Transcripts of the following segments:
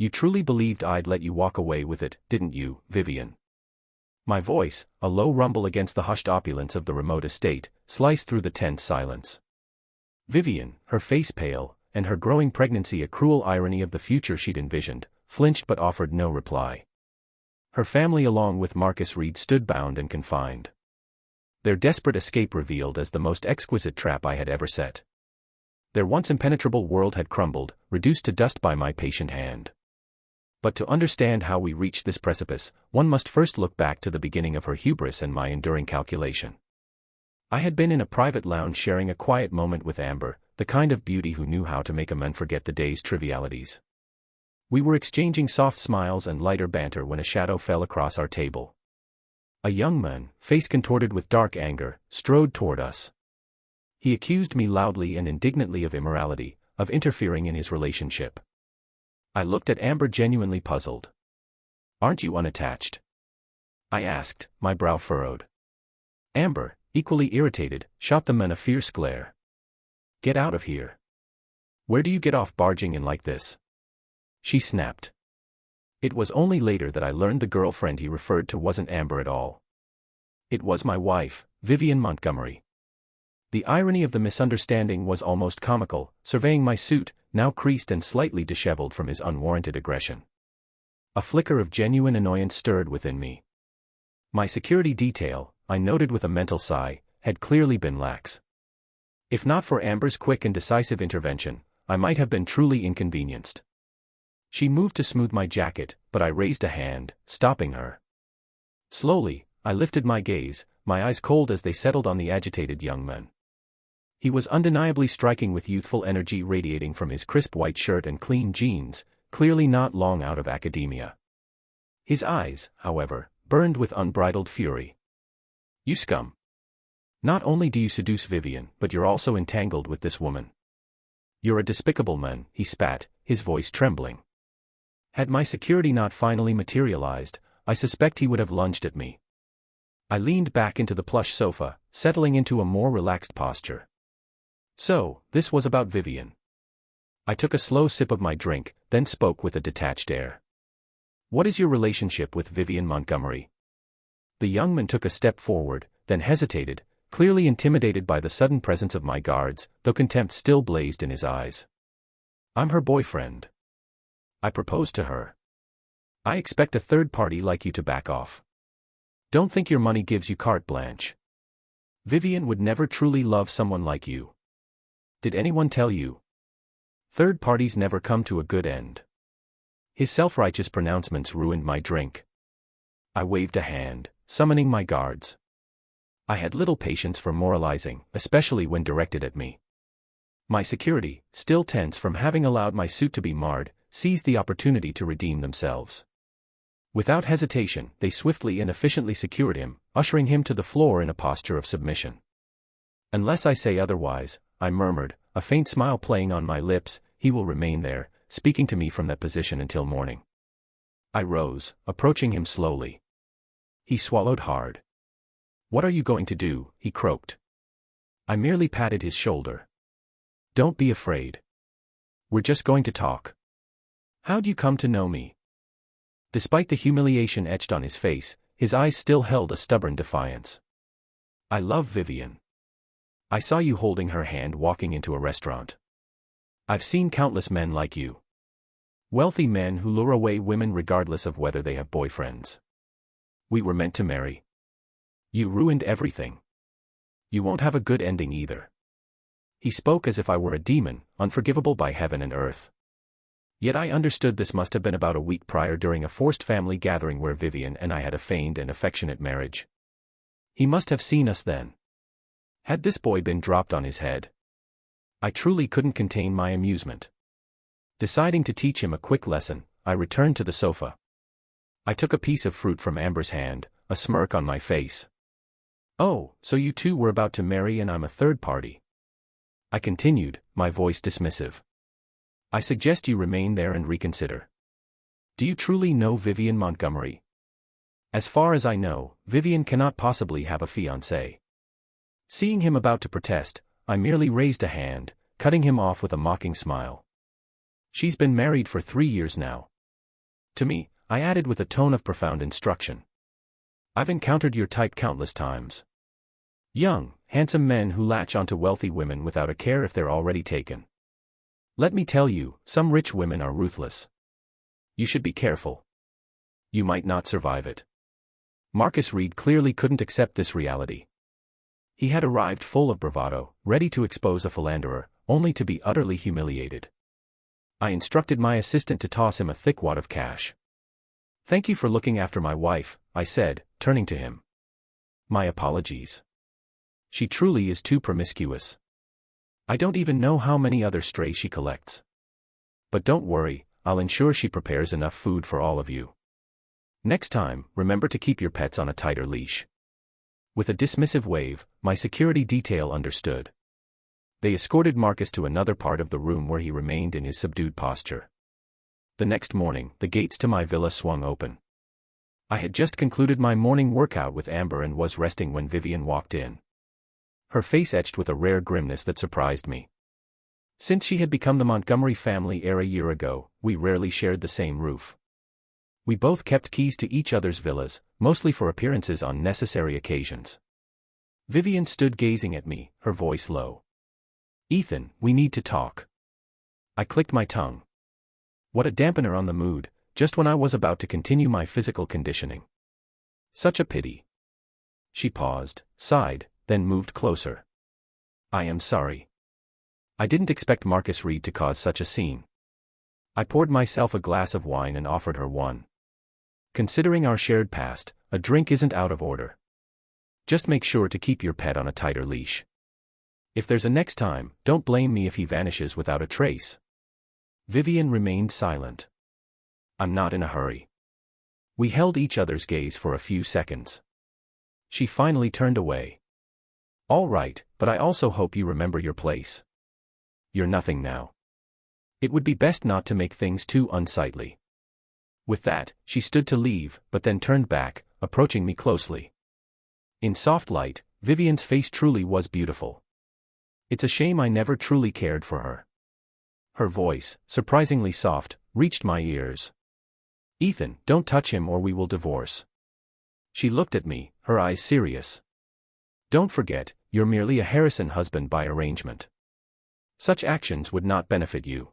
You truly believed I'd let you walk away with it, didn't you, Vivian? My voice, a low rumble against the hushed opulence of the remote estate, sliced through the tense silence. Vivian, her face pale, and her growing pregnancy a cruel irony of the future she'd envisioned, flinched but offered no reply. Her family along with Marcus Reed stood bound and confined. Their desperate escape revealed as the most exquisite trap I had ever set. Their once impenetrable world had crumbled, reduced to dust by my patient hand. But to understand how we reached this precipice, one must first look back to the beginning of her hubris and my enduring calculation. I had been in a private lounge sharing a quiet moment with Amber, the kind of beauty who knew how to make a man forget the day's trivialities. We were exchanging soft smiles and lighter banter when a shadow fell across our table. A young man, face contorted with dark anger, strode toward us. He accused me loudly and indignantly of immorality, of interfering in his relationship. I looked at Amber genuinely puzzled. "Aren't you unattached?" I asked, my brow furrowed. Amber, equally irritated, shot the man a fierce glare. "Get out of here. Where do you get off barging in like this?" she snapped. It was only later that I learned the girlfriend he referred to wasn't Amber at all. It was my wife, Vivian Montgomery. The irony of the misunderstanding was almost comical, surveying my suit, now creased and slightly disheveled from his unwarranted aggression. A flicker of genuine annoyance stirred within me. My security detail, I noted with a mental sigh, had clearly been lax. If not for Amber's quick and decisive intervention, I might have been truly inconvenienced. She moved to smooth my jacket, but I raised a hand, stopping her. Slowly, I lifted my gaze, my eyes cold as they settled on the agitated young man. He was undeniably striking with youthful energy radiating from his crisp white shirt and clean jeans, clearly not long out of academia. His eyes, however, burned with unbridled fury. "You scum! Not only do you seduce Vivian, but you're also entangled with this woman. You're a despicable man," he spat, his voice trembling. Had my security not finally materialized, I suspect he would have lunged at me. I leaned back into the plush sofa, settling into a more relaxed posture. So, this was about Vivian. I took a slow sip of my drink, then spoke with a detached air. "What is your relationship with Vivian Montgomery?" The young man took a step forward, then hesitated, clearly intimidated by the sudden presence of my guards, though contempt still blazed in his eyes. "I'm her boyfriend. I proposed to her. I expect a third party like you to back off. Don't think your money gives you carte blanche. Vivian would never truly love someone like you. Did anyone tell you? Third parties never come to a good end." His self-righteous pronouncements ruined my drink. I waved a hand, summoning my guards. I had little patience for moralizing, especially when directed at me. My security, still tense from having allowed my suit to be marred, seized the opportunity to redeem themselves. Without hesitation, they swiftly and efficiently secured him, ushering him to the floor in a posture of submission. "Unless I say otherwise," I murmured, a faint smile playing on my lips, "he will remain there, speaking to me from that position until morning." I rose, approaching him slowly. He swallowed hard. "What are you going to do?" he croaked. I merely patted his shoulder. "Don't be afraid. We're just going to talk. How'd you come to know me?" Despite the humiliation etched on his face, his eyes still held a stubborn defiance. "I love Vivian. I saw you holding her hand walking into a restaurant. I've seen countless men like you. Wealthy men who lure away women regardless of whether they have boyfriends. We were meant to marry. You ruined everything. You won't have a good ending either." He spoke as if I were a demon, unforgivable by heaven and earth. Yet I understood this must have been about a week prior during a forced family gathering where Vivian and I had a feigned and affectionate marriage. He must have seen us then. Had this boy been dropped on his head? I truly couldn't contain my amusement. Deciding to teach him a quick lesson, I returned to the sofa. I took a piece of fruit from Amber's hand, a smirk on my face. "Oh, so you two were about to marry and I'm a third party?" I continued, my voice dismissive. "I suggest you remain there and reconsider. Do you truly know Vivian Montgomery?" "As far as I know, Vivian cannot possibly have a fiancé." Seeing him about to protest, I merely raised a hand, cutting him off with a mocking smile. "She's been married for 3 years now. To me, I added with a tone of profound instruction. I've encountered your type countless times. Young, handsome men who latch onto wealthy women without a care if they're already taken. Let me tell you, some rich women are ruthless. You should be careful. You might not survive it. Marcus Reed clearly couldn't accept this reality. He had arrived full of bravado, ready to expose a philanderer, only to be utterly humiliated. I instructed my assistant to toss him a thick wad of cash. Thank you for looking after my wife, I said, turning to him. My apologies. She truly is too promiscuous. I don't even know how many other strays she collects. But don't worry, I'll ensure she prepares enough food for all of you. Next time, remember to keep your pets on a tighter leash. With a dismissive wave, my security detail understood. They escorted Marcus to another part of the room where he remained in his subdued posture. The next morning, the gates to my villa swung open. I had just concluded my morning workout with Amber and was resting when Vivian walked in. Her face etched with a rare grimness that surprised me. Since she had become the Montgomery family heir a year ago, we rarely shared the same roof. We both kept keys to each other's villas, mostly for appearances on necessary occasions. Vivian stood gazing at me, her voice low. Ethan, we need to talk. I clicked my tongue. What a dampener on the mood, just when I was about to continue my physical conditioning. Such a pity. She paused, sighed, then moved closer. I am sorry. I didn't expect Marcus Reed to cause such a scene. I poured myself a glass of wine and offered her one. Considering our shared past, a drink isn't out of order. Just make sure to keep your pet on a tighter leash. If there's a next time, don't blame me if he vanishes without a trace. Vivian remained silent. I'm not in a hurry. We held each other's gaze for a few seconds. She finally turned away. All right, but I also hope you remember your place. You're nothing now. It would be best not to make things too unsightly. With that, she stood to leave, but then turned back, approaching me closely. In soft light, Vivian's face truly was beautiful. It's a shame I never truly cared for her. Her voice, surprisingly soft, reached my ears. Ethan, don't touch him or we will divorce. She looked at me, her eyes serious. Don't forget, you're merely a Harrison husband by arrangement. Such actions would not benefit you.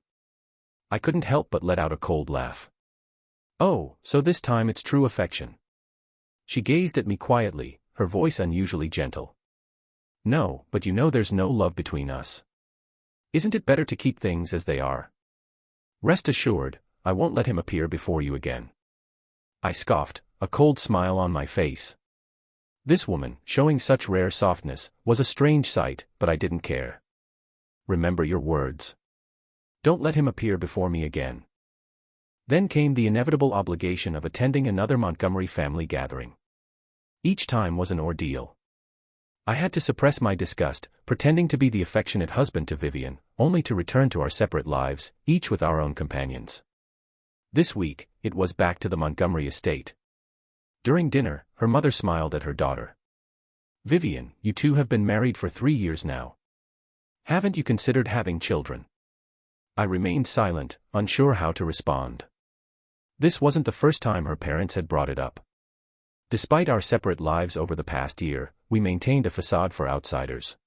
I couldn't help but let out a cold laugh. Oh, so this time it's true affection. She gazed at me quietly, her voice unusually gentle. No, but you know there's no love between us. Isn't it better to keep things as they are? Rest assured, I won't let him appear before you again. I scoffed, a cold smile on my face. This woman, showing such rare softness, was a strange sight, but I didn't care. Remember your words. Don't let him appear before me again. Then came the inevitable obligation of attending another Montgomery family gathering. Each time was an ordeal. I had to suppress my disgust, pretending to be the affectionate husband to Vivian, only to return to our separate lives, each with our own companions. This week, it was back to the Montgomery estate. During dinner, her mother smiled at her daughter. Vivian, you two have been married for 3 years now. Haven't you considered having children? I remained silent, unsure how to respond. This wasn't the first time her parents had brought it up. Despite our separate lives over the past year, we maintained a facade for outsiders.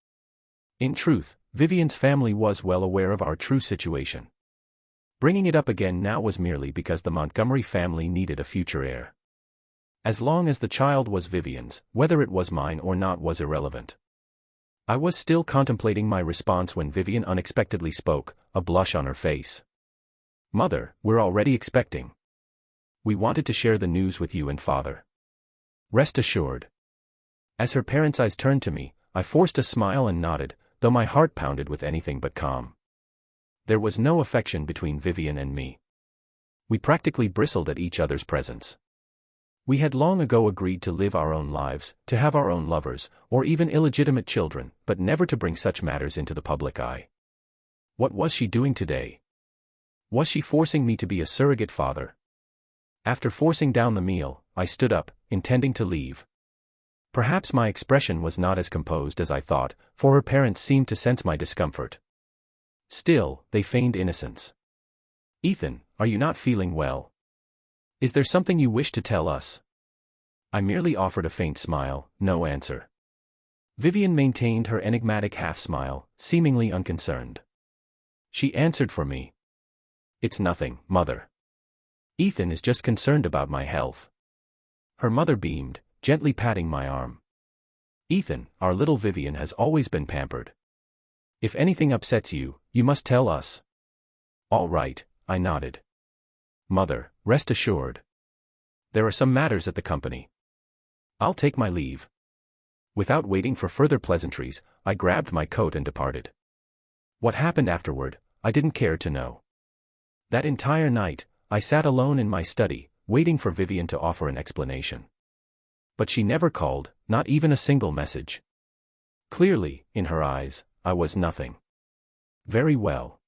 In truth, Vivian's family was well aware of our true situation. Bringing it up again now was merely because the Montgomery family needed a future heir. As long as the child was Vivian's, whether it was mine or not was irrelevant. I was still contemplating my response when Vivian unexpectedly spoke, a blush on her face. Mother, we're already expecting. We wanted to share the news with you and father. Rest assured. As her parents' eyes turned to me, I forced a smile and nodded, though my heart pounded with anything but calm. There was no affection between Vivian and me. We practically bristled at each other's presence. We had long ago agreed to live our own lives, to have our own lovers, or even illegitimate children, but never to bring such matters into the public eye. What was she doing today? Was she forcing me to be a surrogate father? After forcing down the meal, I stood up, intending to leave. Perhaps my expression was not as composed as I thought, for her parents seemed to sense my discomfort. Still, they feigned innocence. Ethan, are you not feeling well? Is there something you wish to tell us? I merely offered a faint smile, no answer. Vivian maintained her enigmatic half-smile, seemingly unconcerned. She answered for me. It's nothing, Mother. Ethan is just concerned about my health. Her mother beamed, gently patting my arm. Ethan, our little Vivian has always been pampered. If anything upsets you, you must tell us. All right, I nodded. Mother, rest assured. There are some matters at the company. I'll take my leave. Without waiting for further pleasantries, I grabbed my coat and departed. What happened afterward, I didn't care to know. That entire night, I sat alone in my study, waiting for Vivian to offer an explanation. But she never called, not even a single message. Clearly, in her eyes, I was nothing. Very well.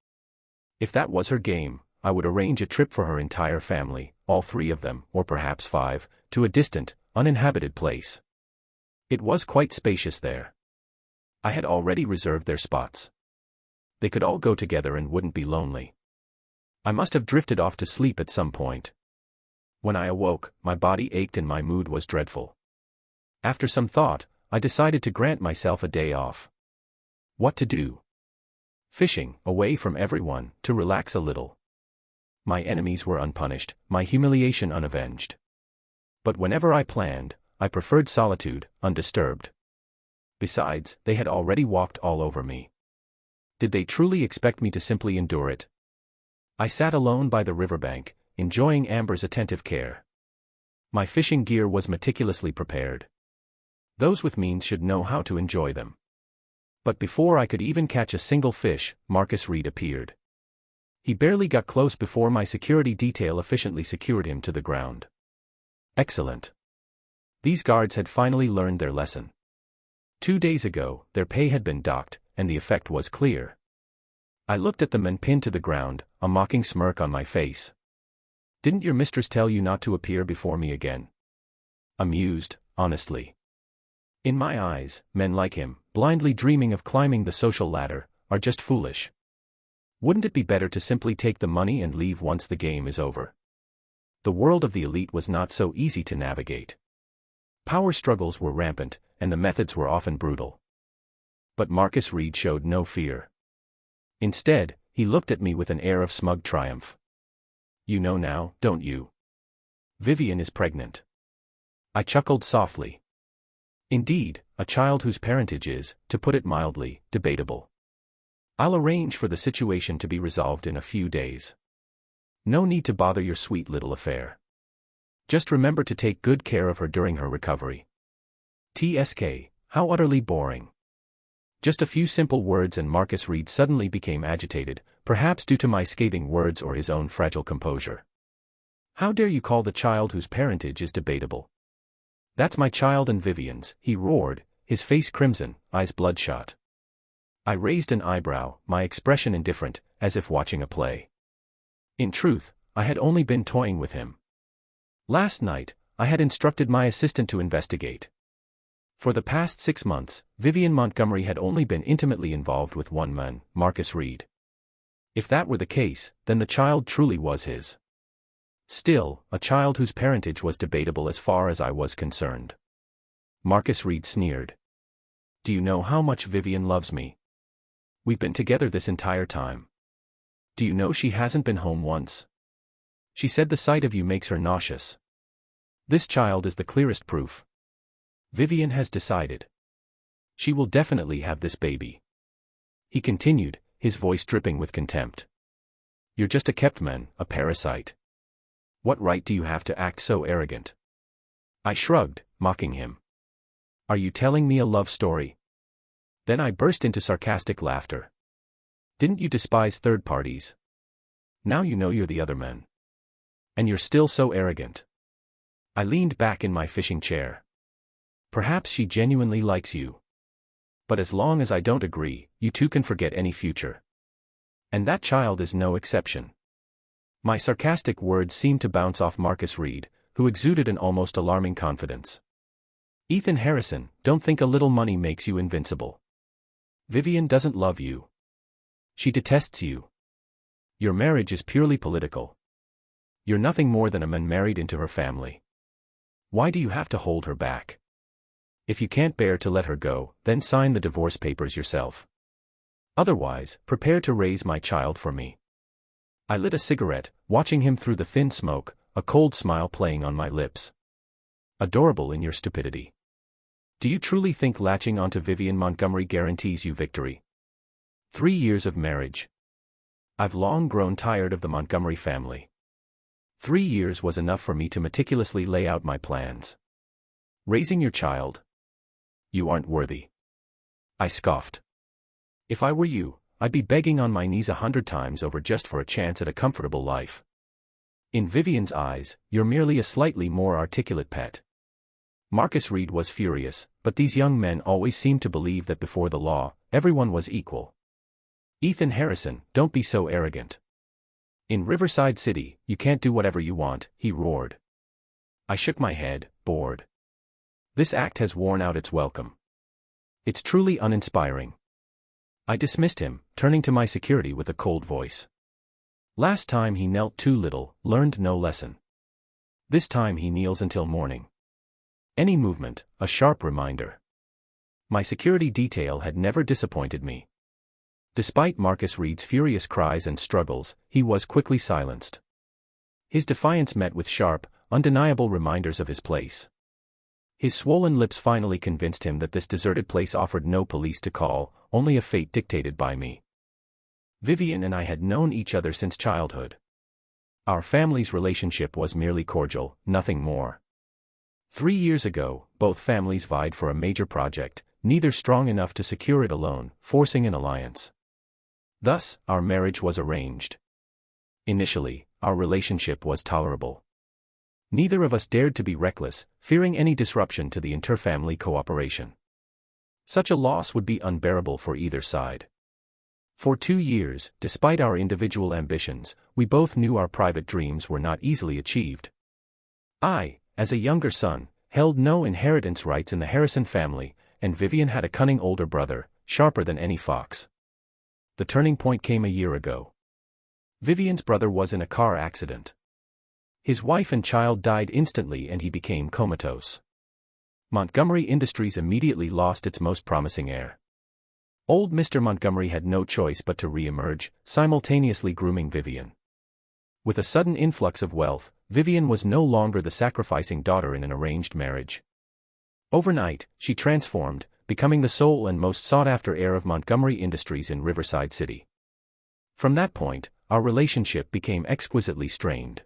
If that was her game, I would arrange a trip for her entire family, all 3 of them, or perhaps 5, to a distant, uninhabited place. It was quite spacious there. I had already reserved their spots. They could all go together and wouldn't be lonely. I must have drifted off to sleep at some point. When I awoke, my body ached and my mood was dreadful. After some thought, I decided to grant myself a day off. What to do? Fishing, away from everyone, to relax a little. My enemies were unpunished, my humiliation unavenged. But whenever I planned, I preferred solitude, undisturbed. Besides, they had already walked all over me. Did they truly expect me to simply endure it? I sat alone by the riverbank, enjoying Amber's attentive care. My fishing gear was meticulously prepared. Those with means should know how to enjoy them. But before I could even catch a single fish, Marcus Reed appeared. He barely got close before my security detail efficiently secured him to the ground. Excellent. These guards had finally learned their lesson. 2 days ago, their pay had been docked, and the effect was clear. I looked at them and pinned to the ground, a mocking smirk on my face. Didn't your mistress tell you not to appear before me again? Amused, honestly. In my eyes, men like him, blindly dreaming of climbing the social ladder, are just foolish. Wouldn't it be better to simply take the money and leave once the game is over? The world of the elite was not so easy to navigate. Power struggles were rampant, and the methods were often brutal. But Marcus Reed showed no fear. Instead, he looked at me with an air of smug triumph. You know now, don't you? Vivian is pregnant. I chuckled softly. Indeed, a child whose parentage is, to put it mildly, debatable. I'll arrange for the situation to be resolved in a few days. No need to bother your sweet little affair. Just remember to take good care of her during her recovery. TSK, how utterly boring. Just a few simple words and Marcus Reed suddenly became agitated, perhaps due to my scathing words or his own fragile composure. How dare you call the child whose parentage is debatable? That's my child and Vivian's, he roared, his face crimson, eyes bloodshot. I raised an eyebrow, my expression indifferent, as if watching a play. In truth, I had only been toying with him. Last night, I had instructed my assistant to investigate. For the past 6 months, Vivian Montgomery had only been intimately involved with one man, Marcus Reed. If that were the case, then the child truly was his. Still, a child whose parentage was debatable as far as I was concerned. Marcus Reed sneered. Do you know how much Vivian loves me? We've been together this entire time. Do you know she hasn't been home once? She said the sight of you makes her nauseous. This child is the clearest proof. Vivian has decided. She will definitely have this baby. He continued, his voice dripping with contempt. You're just a kept man, a parasite. What right do you have to act so arrogant? I shrugged, mocking him. Are you telling me a love story? Then I burst into sarcastic laughter. Didn't you despise third parties? Now you know you're the other man. And you're still so arrogant. I leaned back in my fishing chair. Perhaps she genuinely likes you. But as long as I don't agree, you two can forget any future. And that child is no exception. My sarcastic words seemed to bounce off Marcus Reed, who exuded an almost alarming confidence. Ethan Harrison, don't think a little money makes you invincible. Vivian doesn't love you. She detests you. Your marriage is purely political. You're nothing more than a man married into her family. Why do you have to hold her back? If you can't bear to let her go, then sign the divorce papers yourself. Otherwise, prepare to raise my child for me. I lit a cigarette, watching him through the thin smoke, a cold smile playing on my lips. Adorable in your stupidity. Do you truly think latching onto Vivian Montgomery guarantees you victory? 3 years of marriage. I've long grown tired of the Montgomery family. 3 years was enough for me to meticulously lay out my plans. Raising your child? You aren't worthy. I scoffed. If I were you, I'd be begging on my knees 100 times over just for a chance at a comfortable life. In Vivian's eyes, you're merely a slightly more articulate pet. Marcus Reed was furious, but these young men always seemed to believe that before the law, everyone was equal. Ethan Harrison, don't be so arrogant. In Riverside City, you can't do whatever you want, he roared. I shook my head, bored. This act has worn out its welcome. It's truly uninspiring. I dismissed him, turning to my security with a cold voice. Last time he knelt too little, learned no lesson. This time he kneels until morning. Any movement, a sharp reminder. My security detail had never disappointed me. Despite Marcus Reed's furious cries and struggles, he was quickly silenced. His defiance met with sharp, undeniable reminders of his place. His swollen lips finally convinced him that this deserted place offered no police to call, only a fate dictated by me. Vivian and I had known each other since childhood. Our family's relationship was merely cordial, nothing more. 3 years ago, both families vied for a major project, neither strong enough to secure it alone, forcing an alliance. Thus, our marriage was arranged. Initially, our relationship was tolerable. Neither of us dared to be reckless, fearing any disruption to the inter-family cooperation. Such a loss would be unbearable for either side. For 2 years, despite our individual ambitions, we both knew our private dreams were not easily achieved. I, as a younger son, held no inheritance rights in the Harrison family, and Vivian had a cunning older brother, sharper than any fox. The turning point came a year ago. Vivian's brother was in a car accident. His wife and child died instantly and he became comatose. Montgomery Industries immediately lost its most promising heir. Old Mr. Montgomery had no choice but to re-emerge, simultaneously grooming Vivian. With a sudden influx of wealth, Vivian was no longer the sacrificing daughter in an arranged marriage. Overnight, she transformed, becoming the sole and most sought-after heir of Montgomery Industries in Riverside City. From that point, our relationship became exquisitely strained.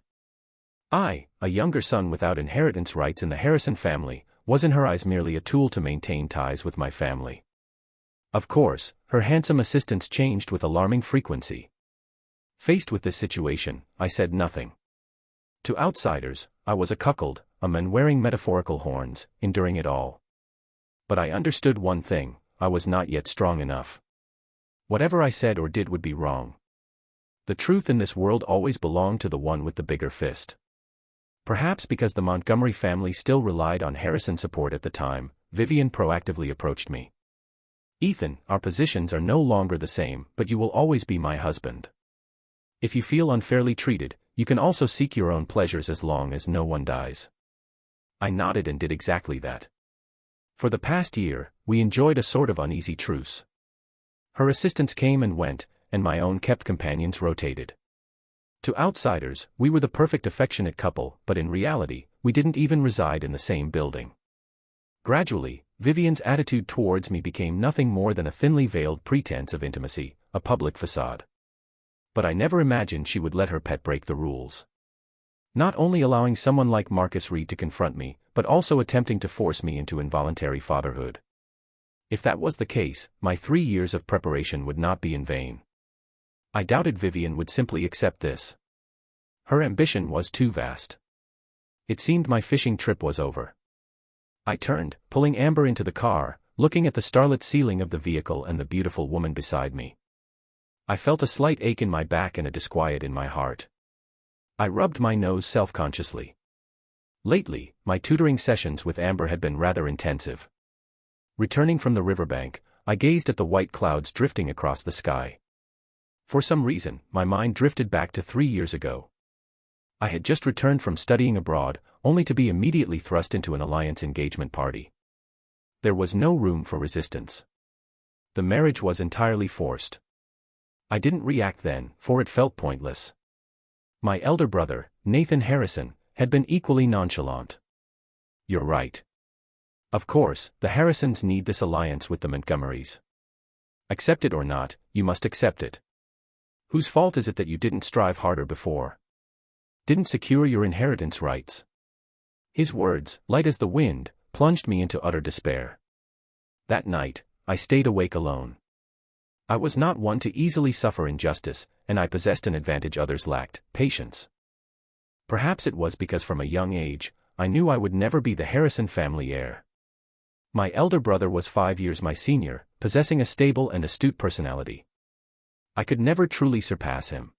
I, a younger son without inheritance rights in the Harrison family, was in her eyes merely a tool to maintain ties with my family. Of course, her handsome assistants changed with alarming frequency. Faced with this situation, I said nothing. To outsiders, I was a cuckold, a man wearing metaphorical horns, enduring it all. But I understood one thing: I was not yet strong enough. Whatever I said or did would be wrong. The truth in this world always belonged to the one with the bigger fist. Perhaps because the Montgomery family still relied on Harrison support at the time, Vivian proactively approached me. Ethan, our positions are no longer the same, but you will always be my husband. If you feel unfairly treated, you can also seek your own pleasures as long as no one dies. I nodded and did exactly that. For the past year, we enjoyed a sort of uneasy truce. Her assistants came and went, and my own kept companions rotated. To outsiders, we were the perfect affectionate couple, but in reality, we didn't even reside in the same building. Gradually, Vivian's attitude towards me became nothing more than a thinly veiled pretense of intimacy, a public facade. But I never imagined she would let her pet break the rules. Not only allowing someone like Marcus Reed to confront me, but also attempting to force me into involuntary fatherhood. If that was the case, my 3 years of preparation would not be in vain. I doubted Vivian would simply accept this. Her ambition was too vast. It seemed my fishing trip was over. I turned, pulling Amber into the car, looking at the starlit ceiling of the vehicle and the beautiful woman beside me. I felt a slight ache in my back and a disquiet in my heart. I rubbed my nose self-consciously. Lately, my tutoring sessions with Amber had been rather intensive. Returning from the riverbank, I gazed at the white clouds drifting across the sky. For some reason, my mind drifted back to 3 years ago. I had just returned from studying abroad, only to be immediately thrust into an alliance engagement party. There was no room for resistance. The marriage was entirely forced. I didn't react then, for it felt pointless. My elder brother, Nathan Harrison, had been equally nonchalant. You're right. Of course, the Harrisons need this alliance with the Montgomerys. Accept it or not, you must accept it. Whose fault is it that you didn't strive harder before? Didn't secure your inheritance rights? His words, light as the wind, plunged me into utter despair. That night, I stayed awake alone. I was not one to easily suffer injustice, and I possessed an advantage others lacked: patience. Perhaps it was because from a young age, I knew I would never be the Harrison family heir. My elder brother was 5 years my senior, possessing a stable and astute personality. I could never truly surpass him.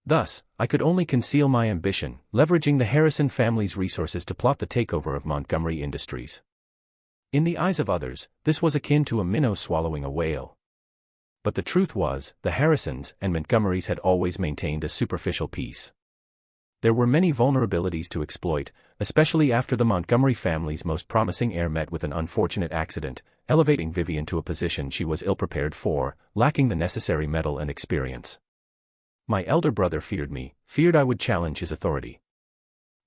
Thus, I could only conceal my ambition, leveraging the Harrison family's resources to plot the takeover of Montgomery Industries. In the eyes of others, this was akin to a minnow swallowing a whale. But the truth was, the Harrisons and Montgomerys had always maintained a superficial peace. There were many vulnerabilities to exploit, especially after the Montgomery family's most promising heir met with an unfortunate accident, elevating Vivian to a position she was ill-prepared for, lacking the necessary mettle and experience. My elder brother feared I would challenge his authority.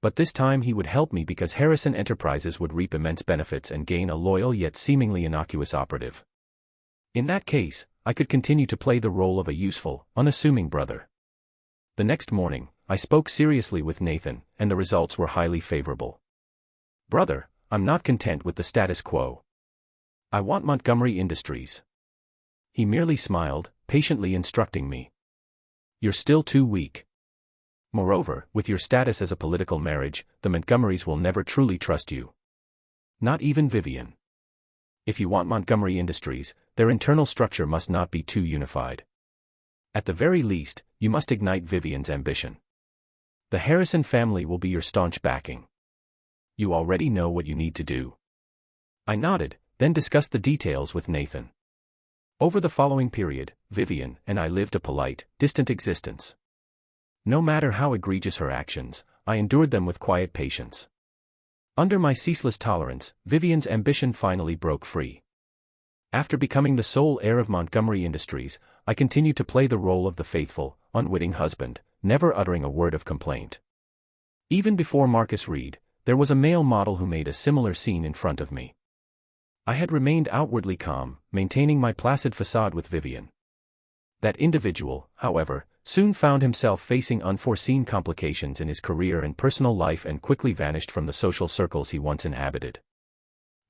But this time he would help me because Harrison Enterprises would reap immense benefits and gain a loyal yet seemingly innocuous operative. In that case, I could continue to play the role of a useful, unassuming brother. The next morning, I spoke seriously with Nathan, and the results were highly favorable. Brother, I'm not content with the status quo. I want Montgomery Industries. He merely smiled, patiently instructing me. You're still too weak. Moreover, with your status as a political marriage, the Montgomerys will never truly trust you. Not even Vivian. If you want Montgomery Industries, their internal structure must not be too unified. At the very least, you must ignite Vivian's ambition. The Harrison family will be your staunch backing. You already know what you need to do. I nodded, then discussed the details with Nathan. Over the following period, Vivian and I lived a polite, distant existence. No matter how egregious her actions, I endured them with quiet patience. Under my ceaseless tolerance, Vivian's ambition finally broke free. After becoming the sole heir of Montgomery Industries, I continued to play the role of the faithful, unwitting husband, never uttering a word of complaint. Even before Marcus Reed, there was a male model who made a similar scene in front of me. I had remained outwardly calm, maintaining my placid facade with Vivian. That individual, however, soon found himself facing unforeseen complications in his career and personal life and quickly vanished from the social circles he once inhabited.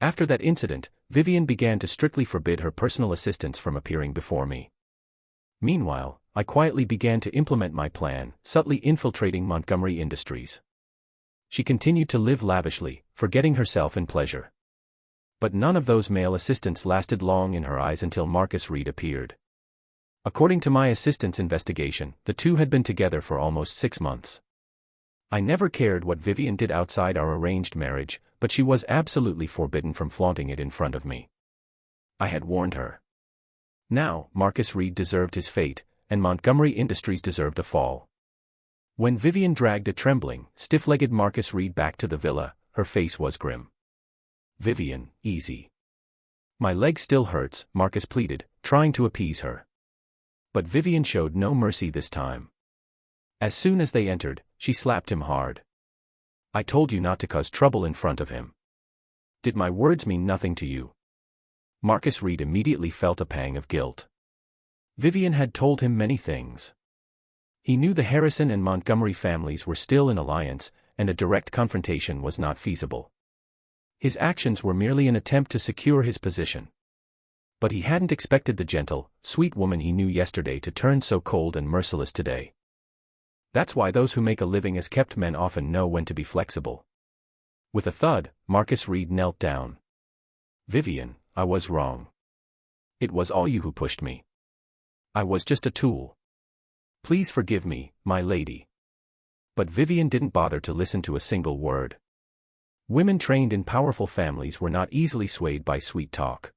After that incident, Vivian began to strictly forbid her personal assistants from appearing before me. Meanwhile, I quietly began to implement my plan, subtly infiltrating Montgomery Industries. She continued to live lavishly, forgetting herself in pleasure. But none of those male assistants lasted long in her eyes until Marcus Reed appeared. According to my assistant's investigation, the two had been together for almost 6 months. I never cared what Vivian did outside our arranged marriage, but she was absolutely forbidden from flaunting it in front of me. I had warned her. Now, Marcus Reed deserved his fate, and Montgomery Industries deserved a fall. When Vivian dragged a trembling, stiff-legged Marcus Reed back to the villa, her face was grim. Vivian, easy. My leg still hurts, Marcus pleaded, trying to appease her. But Vivian showed no mercy this time. As soon as they entered, she slapped him hard. I told you not to cause trouble in front of him. Did my words mean nothing to you? Marcus Reed immediately felt a pang of guilt. Vivian had told him many things. He knew the Harrison and Montgomery families were still in alliance, and a direct confrontation was not feasible. His actions were merely an attempt to secure his position. But he hadn't expected the gentle, sweet woman he knew yesterday to turn so cold and merciless today. That's why those who make a living as kept men often know when to be flexible. With a thud, Marcus Reed knelt down. Vivian, I was wrong. It was all you who pushed me. I was just a tool. Please forgive me, my lady. But Vivian didn't bother to listen to a single word. Women trained in powerful families were not easily swayed by sweet talk.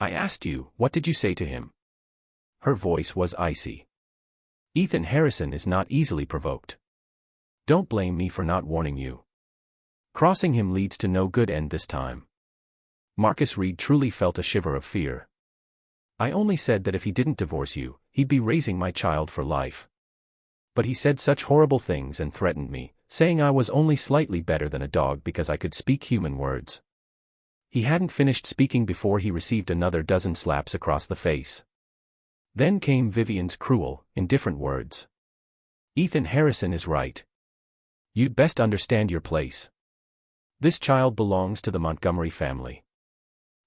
I asked you, what did you say to him? Her voice was icy. Ethan Harrison is not easily provoked. Don't blame me for not warning you. Crossing him leads to no good end this time. Marcus Reed truly felt a shiver of fear. I only said that if he didn't divorce you, he'd be raising my child for life. But he said such horrible things and threatened me, saying I was only slightly better than a dog because I could speak human words. He hadn't finished speaking before he received another dozen slaps across the face. Then came Vivian's cruel, indifferent words. Ethan Harrison is right. You'd best understand your place. This child belongs to the Montgomery family.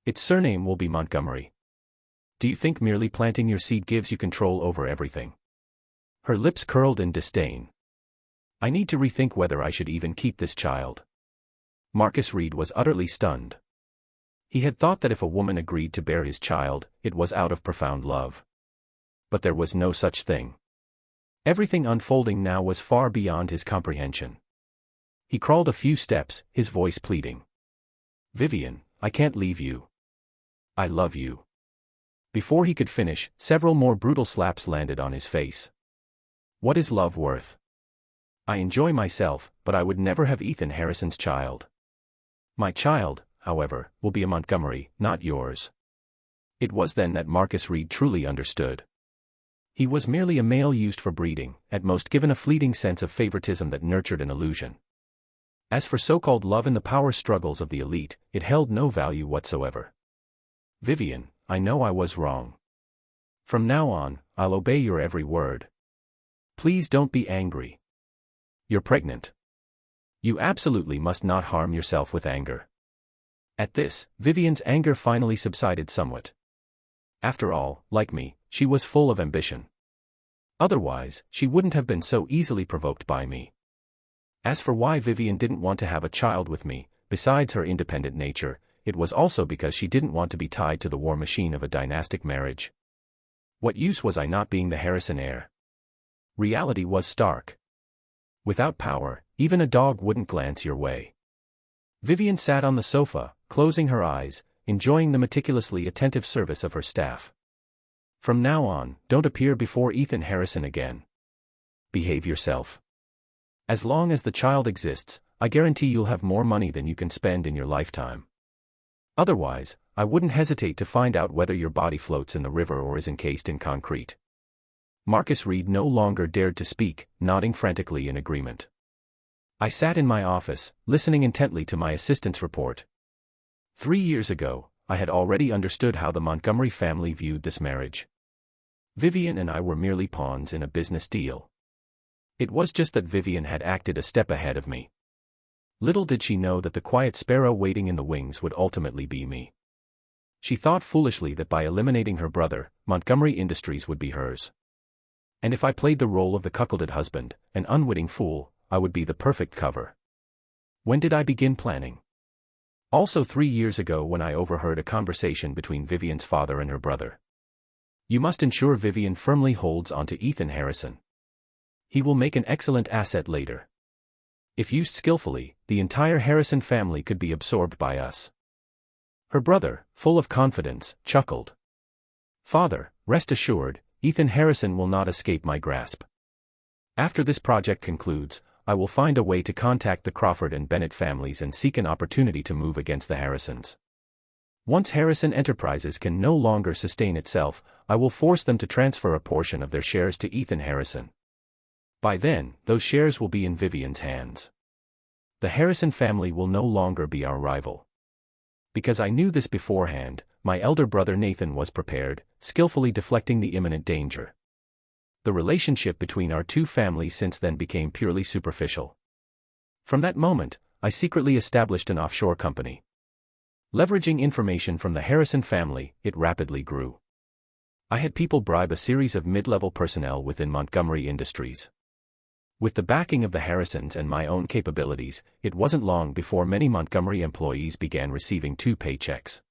Its surname will be Montgomery. Do you think merely planting your seed gives you control over everything? Her lips curled in disdain. I need to rethink whether I should even keep this child. Marcus Reed was utterly stunned. He had thought that if a woman agreed to bear his child, it was out of profound love. But there was no such thing. Everything unfolding now was far beyond his comprehension. He crawled a few steps, his voice pleading. Vivian, I can't leave you. I love you. Before he could finish, several more brutal slaps landed on his face. What is love worth? I enjoy myself, but I would never have Ethan Harrison's child. My child, however, will be a Montgomery, not yours. It was then that Marcus Reed truly understood. He was merely a male used for breeding, at most given a fleeting sense of favoritism that nurtured an illusion. As for so-called love and the power struggles of the elite, it held no value whatsoever. Vivian, I know I was wrong. From now on, I'll obey your every word. Please don't be angry. You're pregnant. You absolutely must not harm yourself with anger. At this, Vivian's anger finally subsided somewhat. After all, like me, she was full of ambition. Otherwise, she wouldn't have been so easily provoked by me. As for why Vivian didn't want to have a child with me, besides her independent nature, it was also because she didn't want to be tied to the war machine of a dynastic marriage. What use was I not being the Harrison heir? Reality was stark. Without power, even a dog wouldn't glance your way. Vivian sat on the sofa, closing her eyes, enjoying the meticulously attentive service of her staff. From now on, don't appear before Ethan Harrison again. Behave yourself. As long as the child exists, I guarantee you'll have more money than you can spend in your lifetime. Otherwise, I wouldn't hesitate to find out whether your body floats in the river or is encased in concrete. Marcus Reed no longer dared to speak, nodding frantically in agreement. I sat in my office, listening intently to my assistant's report. 3 years ago, I had already understood how the Montgomery family viewed this marriage. Vivian and I were merely pawns in a business deal. It was just that Vivian had acted a step ahead of me. Little did she know that the quiet sparrow waiting in the wings would ultimately be me. She thought foolishly that by eliminating her brother, Montgomery Industries would be hers. And if I played the role of the cuckolded husband, an unwitting fool, I would be the perfect cover. When did I begin planning? Also 3 years ago when I overheard a conversation between Vivian's father and her brother. You must ensure Vivian firmly holds onto Ethan Harrison. He will make an excellent asset later. If used skillfully, the entire Harrison family could be absorbed by us. Her brother, full of confidence, chuckled. Father, rest assured, Ethan Harrison will not escape my grasp. After this project concludes, I will find a way to contact the Crawford and Bennett families and seek an opportunity to move against the Harrisons. Once Harrison Enterprises can no longer sustain itself, I will force them to transfer a portion of their shares to Ethan Harrison. By then, those shares will be in Vivian's hands. The Harrison family will no longer be our rival. Because I knew this beforehand, my elder brother Nathan was prepared, skillfully deflecting the imminent danger. The relationship between our two families since then became purely superficial. From that moment, I secretly established an offshore company. Leveraging information from the Harrison family, it rapidly grew. I had people bribe a series of mid-level personnel within Montgomery Industries. With the backing of the Harrisons and my own capabilities, it wasn't long before many Montgomery employees began receiving 2 paychecks.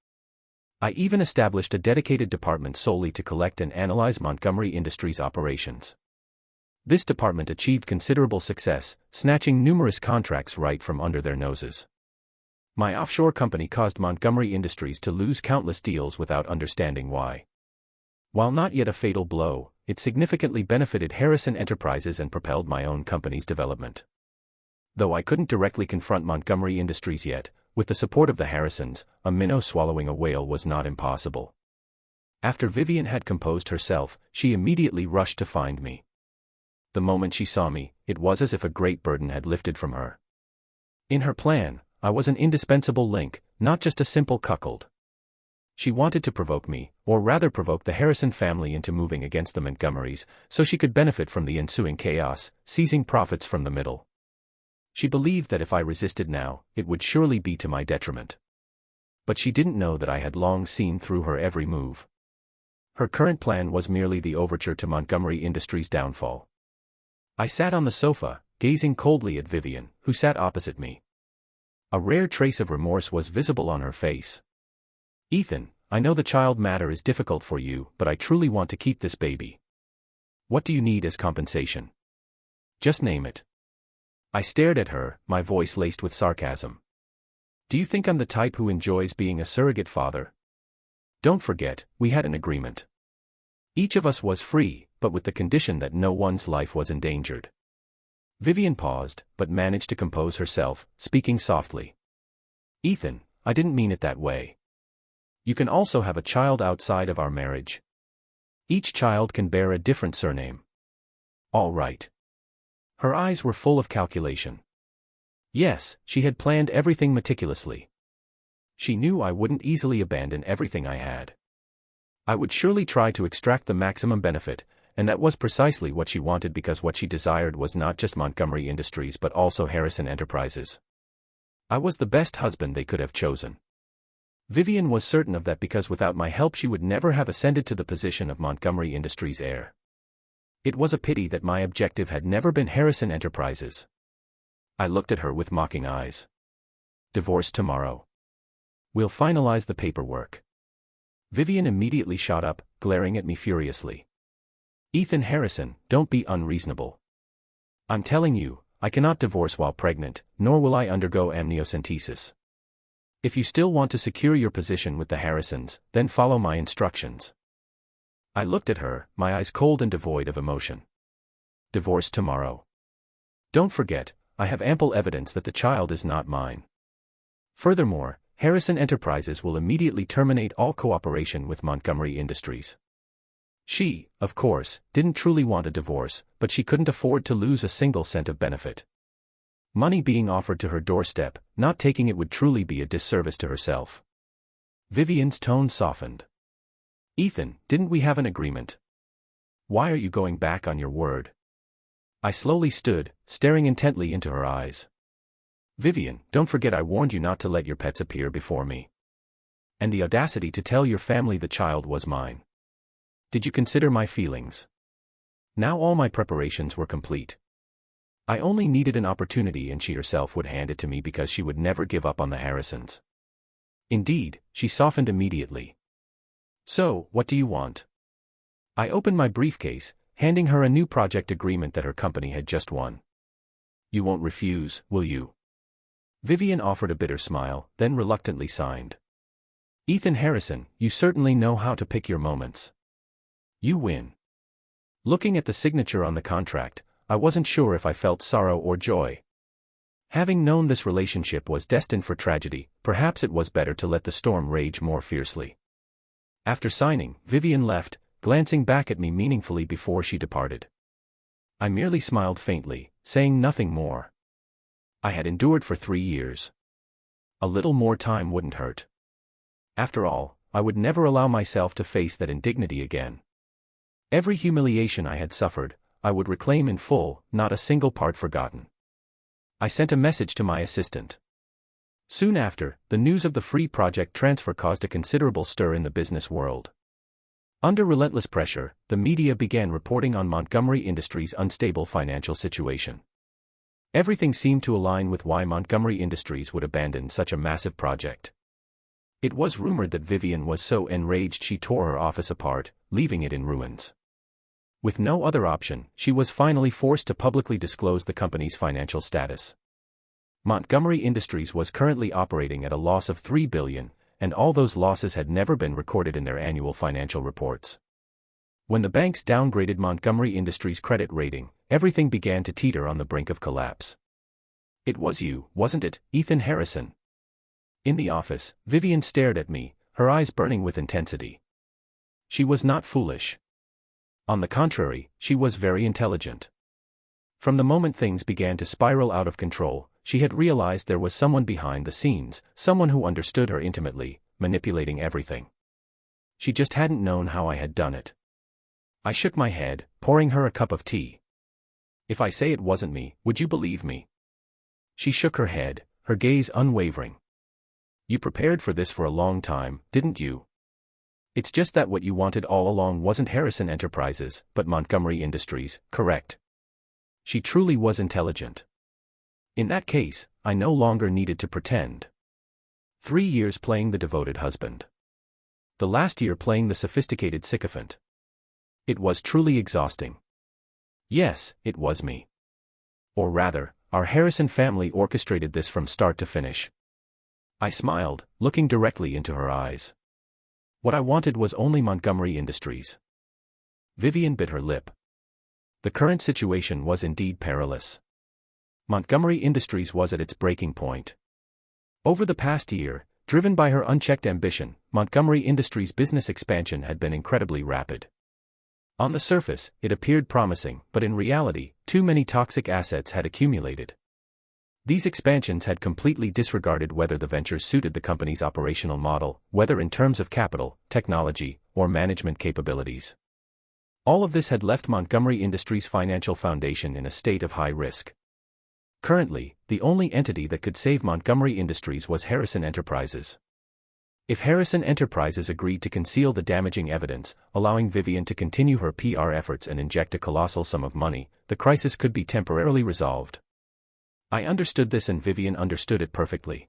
I even established a dedicated department solely to collect and analyze Montgomery Industries operations. This department achieved considerable success, snatching numerous contracts right from under their noses. My offshore company caused Montgomery Industries to lose countless deals without understanding why. While not yet a fatal blow, it significantly benefited Harrison Enterprises and propelled my own company's development. Though I couldn't directly confront Montgomery Industries yet, with the support of the Harrisons, a minnow swallowing a whale was not impossible. After Vivian had composed herself, she immediately rushed to find me. The moment she saw me, it was as if a great burden had lifted from her. In her plan, I was an indispensable link, not just a simple cuckold. She wanted to provoke me, or rather provoke the Harrison family into moving against the Montgomerys, so she could benefit from the ensuing chaos, seizing profits from the middle. She believed that if I resisted now, it would surely be to my detriment. But she didn't know that I had long seen through her every move. Her current plan was merely the overture to Montgomery Industries' downfall. I sat on the sofa, gazing coldly at Vivian, who sat opposite me. A rare trace of remorse was visible on her face. "Ethan, I know the child matter is difficult for you, but I truly want to keep this baby. What do you need as compensation? Just name it." I stared at her, my voice laced with sarcasm. "Do you think I'm the type who enjoys being a surrogate father? Don't forget, we had an agreement. Each of us was free, but with the condition that no one's life was endangered." Vivian paused, but managed to compose herself, speaking softly. "Ethan, I didn't mean it that way. You can also have a child outside of our marriage. Each child can bear a different surname." "All right." Her eyes were full of calculation. Yes, she had planned everything meticulously. She knew I wouldn't easily abandon everything I had. I would surely try to extract the maximum benefit, and that was precisely what she wanted, because what she desired was not just Montgomery Industries but also Harrison Enterprises. I was the best husband they could have chosen. Vivian was certain of that, because without my help she would never have ascended to the position of Montgomery Industries' heir. It was a pity that my objective had never been Harrison Enterprises. I looked at her with mocking eyes. "Divorce tomorrow. We'll finalize the paperwork." Vivian immediately shot up, glaring at me furiously. "Ethan Harrison, don't be unreasonable. I'm telling you, I cannot divorce while pregnant, nor will I undergo amniocentesis. If you still want to secure your position with the Harrisons, then follow my instructions." I looked at her, my eyes cold and devoid of emotion. "Divorce tomorrow. Don't forget, I have ample evidence that the child is not mine. Furthermore, Harrison Enterprises will immediately terminate all cooperation with Montgomery Industries." She, of course, didn't truly want a divorce, but she couldn't afford to lose a single cent of benefit. Money being offered to her doorstep, not taking it would truly be a disservice to herself. Vivian's tone softened. "Ethan, didn't we have an agreement? Why are you going back on your word?" I slowly stood, staring intently into her eyes. "Vivian, don't forget I warned you not to let your pets appear before me. And the audacity to tell your family the child was mine. Did you consider my feelings?" Now all my preparations were complete. I only needed an opportunity, and she herself would hand it to me, because she would never give up on the Harrisons. Indeed, she softened immediately. "So, what do you want?" I opened my briefcase, handing her a new project agreement that her company had just won. "You won't refuse, will you?" Vivian offered a bitter smile, then reluctantly signed. "Ethan Harrison, you certainly know how to pick your moments. You win." Looking at the signature on the contract, I wasn't sure if I felt sorrow or joy. Having known this relationship was destined for tragedy, perhaps it was better to let the storm rage more fiercely. After signing, Vivian left, glancing back at me meaningfully before she departed. I merely smiled faintly, saying nothing more. I had endured for 3 years. A little more time wouldn't hurt. After all, I would never allow myself to face that indignity again. Every humiliation I had suffered, I would reclaim in full, not a single part forgotten. I sent a message to my assistant. Soon after, the news of the free project transfer caused a considerable stir in the business world. Under relentless pressure, the media began reporting on Montgomery Industries' unstable financial situation. Everything seemed to align with why Montgomery Industries would abandon such a massive project. It was rumored that Vivian was so enraged she tore her office apart, leaving it in ruins. With no other option, she was finally forced to publicly disclose the company's financial status. Montgomery Industries was currently operating at a loss of $3 billion, and all those losses had never been recorded in their annual financial reports. When the banks downgraded Montgomery Industries' credit rating, everything began to teeter on the brink of collapse. It was you, wasn't it, Ethan Harrison? In the office, Vivian stared at me, her eyes burning with intensity. She was not foolish. On the contrary, she was very intelligent. From the moment things began to spiral out of control, she had realized there was someone behind the scenes, someone who understood her intimately, manipulating everything. She just hadn't known how I had done it. I shook my head, pouring her a cup of tea. If I say it wasn't me, would you believe me? She shook her head, her gaze unwavering. You prepared for this for a long time, didn't you? It's just that what you wanted all along wasn't Harrison Enterprises, but Montgomery Industries, correct? She truly was intelligent. In that case, I no longer needed to pretend. 3 years playing the devoted husband. The last year playing the sophisticated sycophant. It was truly exhausting. Yes, it was me. Or rather, our Harrison family orchestrated this from start to finish. I smiled, looking directly into her eyes. What I wanted was only Montgomery Industries. Vivian bit her lip. The current situation was indeed perilous. Montgomery Industries was at its breaking point. Over the past year, driven by her unchecked ambition, Montgomery Industries' business expansion had been incredibly rapid. On the surface, it appeared promising, but in reality, too many toxic assets had accumulated. These expansions had completely disregarded whether the ventures suited the company's operational model, whether in terms of capital, technology, or management capabilities. All of this had left Montgomery Industries' financial foundation in a state of high risk. Currently, the only entity that could save Montgomery Industries was Harrison Enterprises. If Harrison Enterprises agreed to conceal the damaging evidence, allowing Vivian to continue her PR efforts and inject a colossal sum of money, the crisis could be temporarily resolved. I understood this and Vivian understood it perfectly.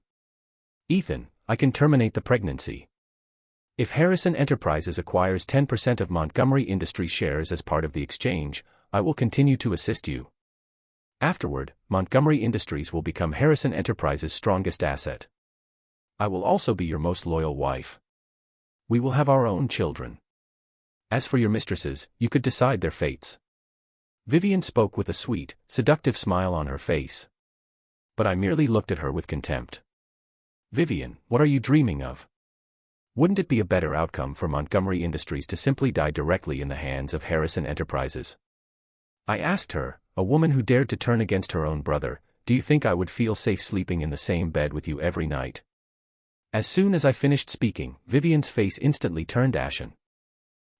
Ethan, I can terminate the pregnancy. If Harrison Enterprises acquires 10% of Montgomery Industries shares as part of the exchange, I will continue to assist you. Afterward, Montgomery Industries will become Harrison Enterprises' strongest asset. I will also be your most loyal wife. We will have our own children. As for your mistresses, you could decide their fates. Vivian spoke with a sweet, seductive smile on her face. But I merely looked at her with contempt. Vivian, what are you dreaming of? Wouldn't it be a better outcome for Montgomery Industries to simply die directly in the hands of Harrison Enterprises? I asked her, a woman who dared to turn against her own brother, do you think I would feel safe sleeping in the same bed with you every night? As soon as I finished speaking, Vivian's face instantly turned ashen.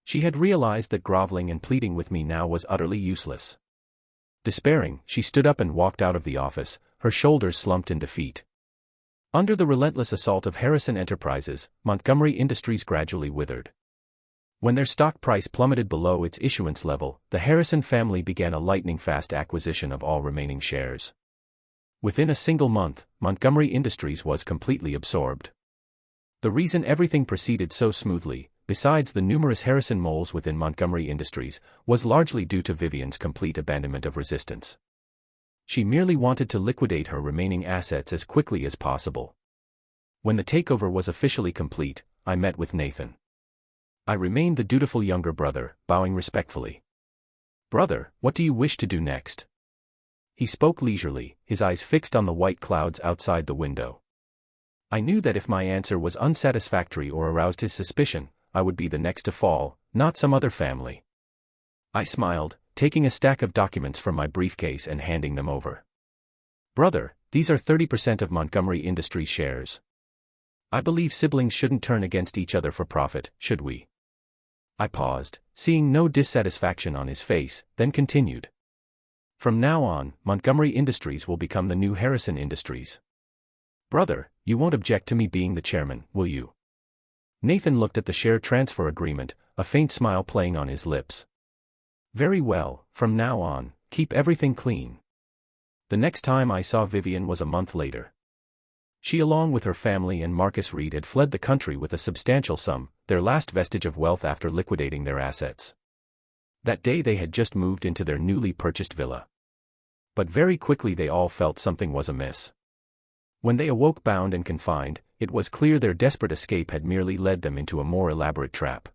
She had realized that groveling and pleading with me now was utterly useless. Despairing, she stood up and walked out of the office, her shoulders slumped in defeat. Under the relentless assault of Harrison Enterprises, Montgomery Industries gradually withered. When their stock price plummeted below its issuance level, the Harrison family began a lightning-fast acquisition of all remaining shares. Within a single month, Montgomery Industries was completely absorbed. The reason everything proceeded so smoothly, besides the numerous Harrison moles within Montgomery Industries, was largely due to Vivian's complete abandonment of resistance. She merely wanted to liquidate her remaining assets as quickly as possible. When the takeover was officially complete, I met with Nathan. I remained the dutiful younger brother, bowing respectfully. Brother, what do you wish to do next? He spoke leisurely, his eyes fixed on the white clouds outside the window. I knew that if my answer was unsatisfactory or aroused his suspicion, I would be the next to fall, not some other family. I smiled, taking a stack of documents from my briefcase and handing them over. Brother, these are 30% of Montgomery Industries shares. I believe siblings shouldn't turn against each other for profit, should we? I paused, seeing no dissatisfaction on his face, then continued. From now on, Montgomery Industries will become the new Harrison Industries. Brother, you won't object to me being the chairman, will you? Nathan looked at the share transfer agreement, a faint smile playing on his lips. Very well, from now on, keep everything clean. The next time I saw Vivian was a month later. She along with her family and Marcus Reed had fled the country with a substantial sum, their last vestige of wealth after liquidating their assets. That day they had just moved into their newly purchased villa. But very quickly they all felt something was amiss. When they awoke bound and confined, it was clear their desperate escape had merely led them into a more elaborate trap.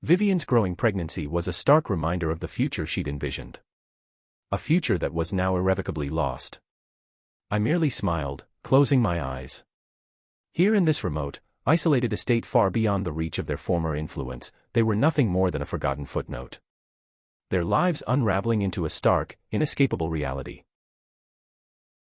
Vivian's growing pregnancy was a stark reminder of the future she'd envisioned. A future that was now irrevocably lost. I merely smiled, closing my eyes. Here in this remote, isolated estate far beyond the reach of their former influence, they were nothing more than a forgotten footnote. Their lives unraveling into a stark, inescapable reality.